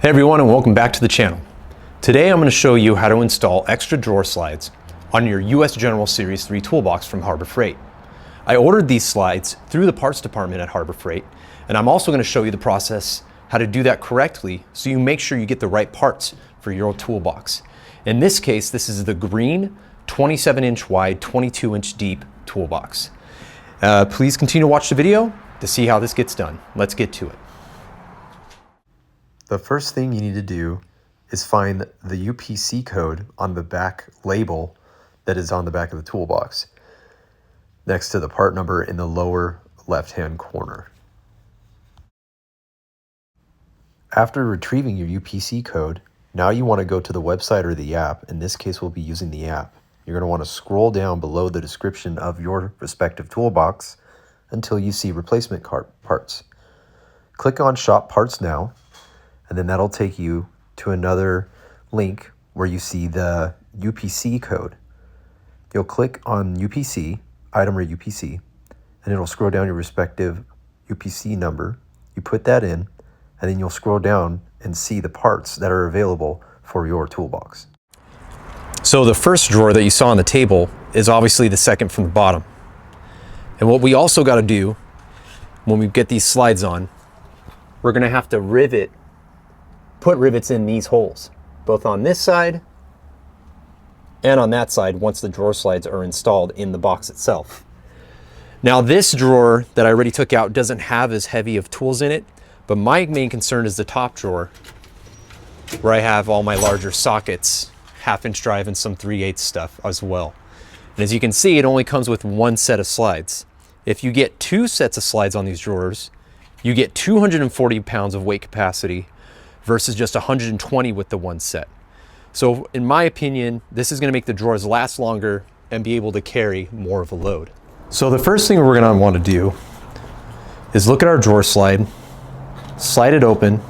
Hey everyone, and welcome back to the channel. Today I'm going to show you how to install extra drawer slides on your usgeneral Series 3 toolbox from Harbor Freight. I ordered these slides through the parts department at Harbor Freight, and I'm also going to show you the process how to do that correctly so you make sure you get the right parts for your toolbox. In this case, this is the green 27-inch wide, 22-inch deep toolbox. Please continue to watch the video to see how this gets done. Let's get to it. The first thing you need to do is find the UPC code on the back label that is on the back of the toolbox, next to the part number in the lower left-hand corner. After retrieving your UPC code, now you want to go to the website or the app. In this case, we'll be using the app. You're going to want to scroll down below the description of your respective toolbox until you see replacement parts. Click on Shop Parts Now, and then that'll take you to another link where you see the UPC code. You'll click on UPC, item or UPC, and it'll scroll down your respective UPC number. You put that in, and then you'll scroll down and see the parts that are available for your toolbox. So the first drawer that you saw on the table is obviously the second from the bottom. And what we also got to do when we get these slides on, we're going to have to put rivets in these holes, both on this side and on that side once the drawer slides are installed in the box itself. Now this drawer that I already took out doesn't have as heavy of tools in it, but my main concern is the top drawer where I have all my larger sockets, 1/2-inch drive, and some 3/8 stuff as well. And as you can see, it only comes with one set of slides. If you get two sets of slides on these drawers, you get 240 pounds of weight capacity versus just 120 with the one set. So in my opinion, this is going to make the drawers last longer and be able to carry more of a load. So the first thing we're going to want to do is look at our drawer slide, slide it open,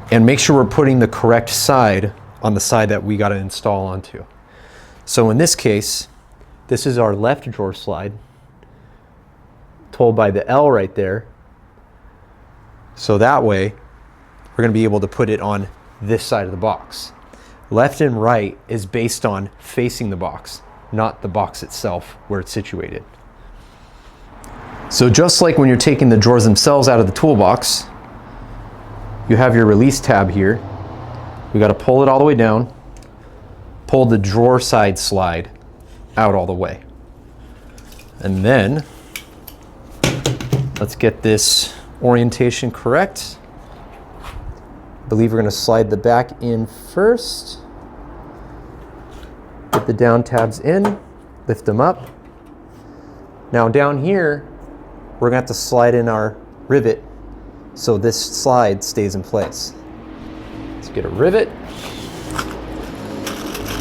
and make sure we're putting the correct side on the side that we got to install onto. So in this case, this is our left drawer slide, told by the L right there. So that way, we're going to be able to put it on this side of the box. Left and right is based on facing the box, not the box itself where it's situated. So just like when you're taking the drawers themselves out of the toolbox, you have your release tab here. We got to pull it all the way down, pull the drawer side slide out all the way. And then let's get this orientation correct. I believe we're going to slide the back in first. Get the down tabs in, lift them up. Now down here, we're going to have to slide in our rivet so this slide stays in place. Let's get a rivet.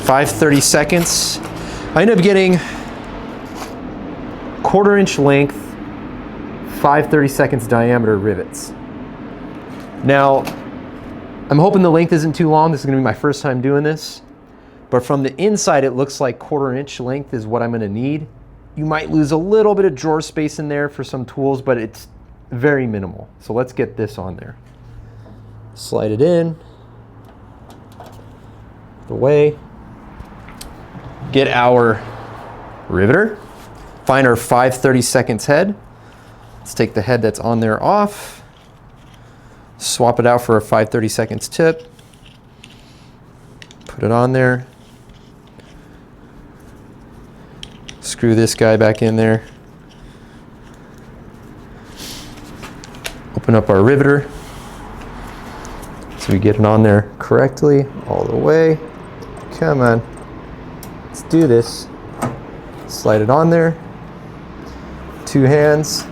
5/32. I end up getting 1/4-inch length, 5/32 diameter rivets. Now, I'm hoping the length isn't too long. This is going to be my first time doing this. But from the inside, it looks like 1/4-inch length is what I'm going to need. You might lose a little bit of drawer space in there for some tools, but it's very minimal. So let's get this on there. Slide it in. The way. Get our riveter. Find our 5/32 head. Let's take the head that's on there off. Swap it out for a 5/32 tip. Put it on there. Screw this guy back in there. Open up our riveter so we get it on there correctly all the way. Come on. Let's do this. Slide it on there. 2 hands.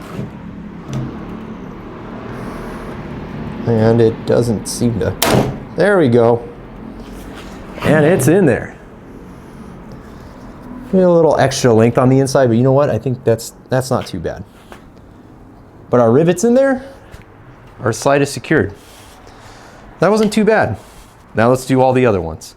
And it doesn't seem to. There we go. And it's in there. A little extra length on the inside, but you know what? I think that's not too bad. But our rivet's in there. Our slide is secured. That wasn't too bad. Now let's do all the other ones.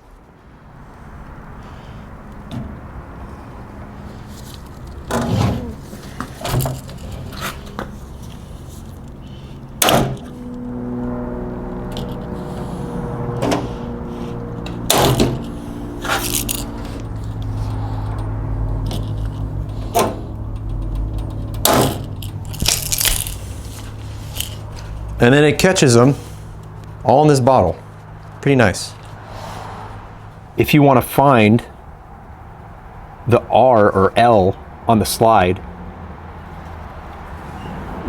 And then it catches them all in this bottle. Pretty nice. If you want to find the R or L on the slide,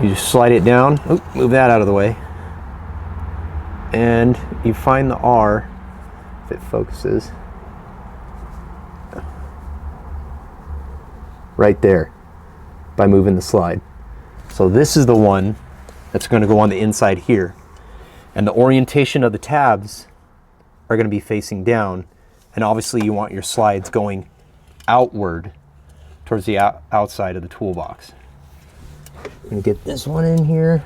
you just slide it down. Oop, move that out of the way. And you find the R, if it focuses, right there by moving the slide. So this is the one that's going to go on the inside here. And the orientation of the tabs are going to be facing down. And obviously you want your slides going outward towards the outside of the toolbox. I'm going to get this one in here.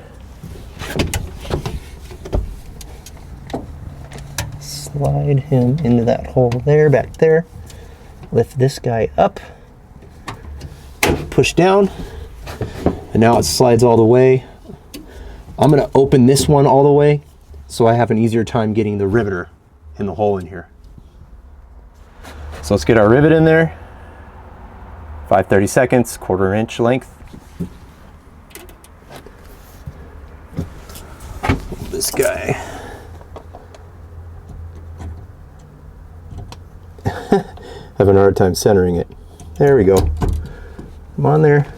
Slide him into that hole there, back there. Lift this guy up. Push down. And now it slides all the way. I'm going to open this one all the way so I have an easier time getting the riveter in the hole in here. So let's get our rivet in there. 5/32, 1/4 inch length. This guy. Having a hard time centering it. There we go. Come on there.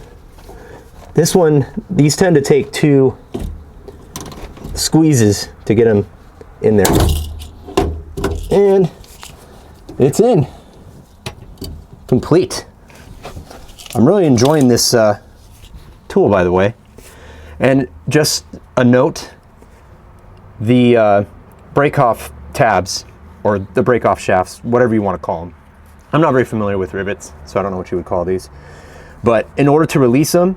This one, these tend to take 2 squeezes to get them in there. And it's in. Complete. I'm really enjoying this tool, by the way. And just a note, the break-off tabs, or the break-off shafts, whatever you want to call them. I'm not very familiar with rivets, so I don't know what you would call these. But in order to release them,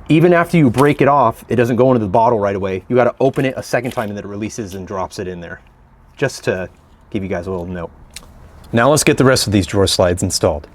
even after you break it off, it doesn't go into the bottle right away. You got to open it a second time and then it releases and drops it in there. Just to give you guys a little note. Now let's get the rest of these drawer slides installed.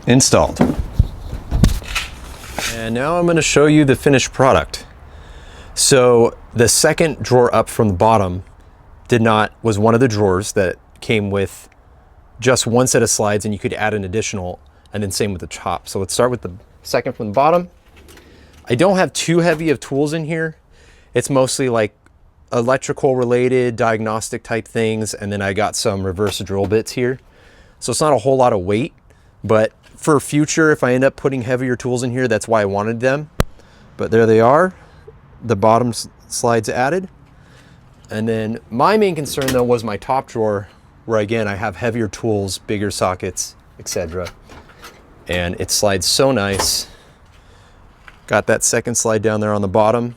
Installed. And now I'm going to show you the finished product. So the second drawer up from the bottom was one of the drawers that came with just one set of slides, and you could add an additional, and then same with the top. So let's start with the second from the bottom. I don't have too heavy of tools in here. It's mostly like electrical related, diagnostic type things, and then I got some reverse drill bits here. So it's not a whole lot of weight, but for future, if I end up putting heavier tools in here, that's why I wanted them. But there they are, the bottom slides added. And then my main concern though was my top drawer, where again, I have heavier tools, bigger sockets, etc. And it slides so nice. Got that second slide down there on the bottom,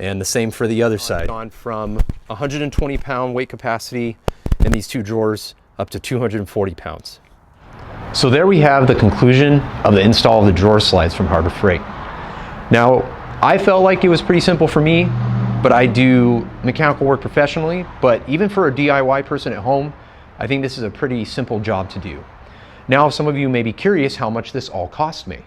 and the same for the other side. Gone from 120 pound weight capacity in these 2 drawers up to 240 pounds. So there we have the conclusion of the install of the drawer slides from Harbor Freight. Now, I felt like it was pretty simple for me, but I do mechanical work professionally, but even for a DIY person at home, I think this is a pretty simple job to do. Now, some of you may be curious how much this all cost me.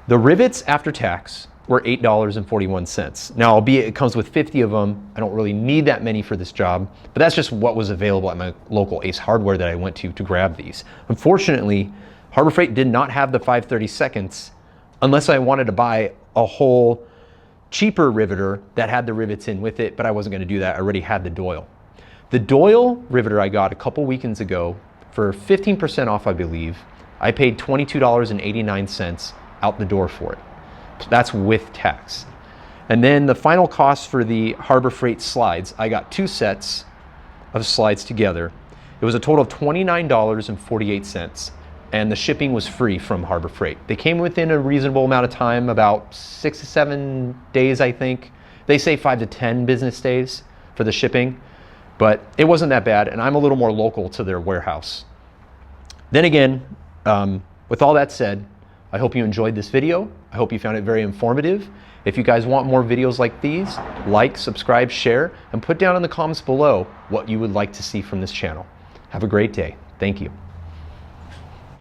The rivets after tax were $8.41. Now, albeit it comes with 50 of them, I don't really need that many for this job, but that's just what was available at my local Ace Hardware that I went to grab these. Unfortunately, Harbor Freight did not have the 5/32 unless I wanted to buy a whole cheaper riveter that had the rivets in with it, but I wasn't going to do that. I already had the Doyle. The Doyle riveter I got a couple weekends ago for 15% off, I believe. I paid $22.89 out the door for it. That's with tax. And then the final cost for the Harbor Freight slides, I got 2 sets of slides together. It was a total of $29.48, and the shipping was free from Harbor Freight. They came within a reasonable amount of time, about 6 to 7 days, I think. They say 5 to 10 business days for the shipping, but it wasn't that bad, and I'm a little more local to their warehouse. Then again, with all that said, I hope you enjoyed this video. I hope you found it very informative. If you guys want more videos like these, like, subscribe, share, and put down in the comments below what you would like to see from this channel. Have a great day. Thank you.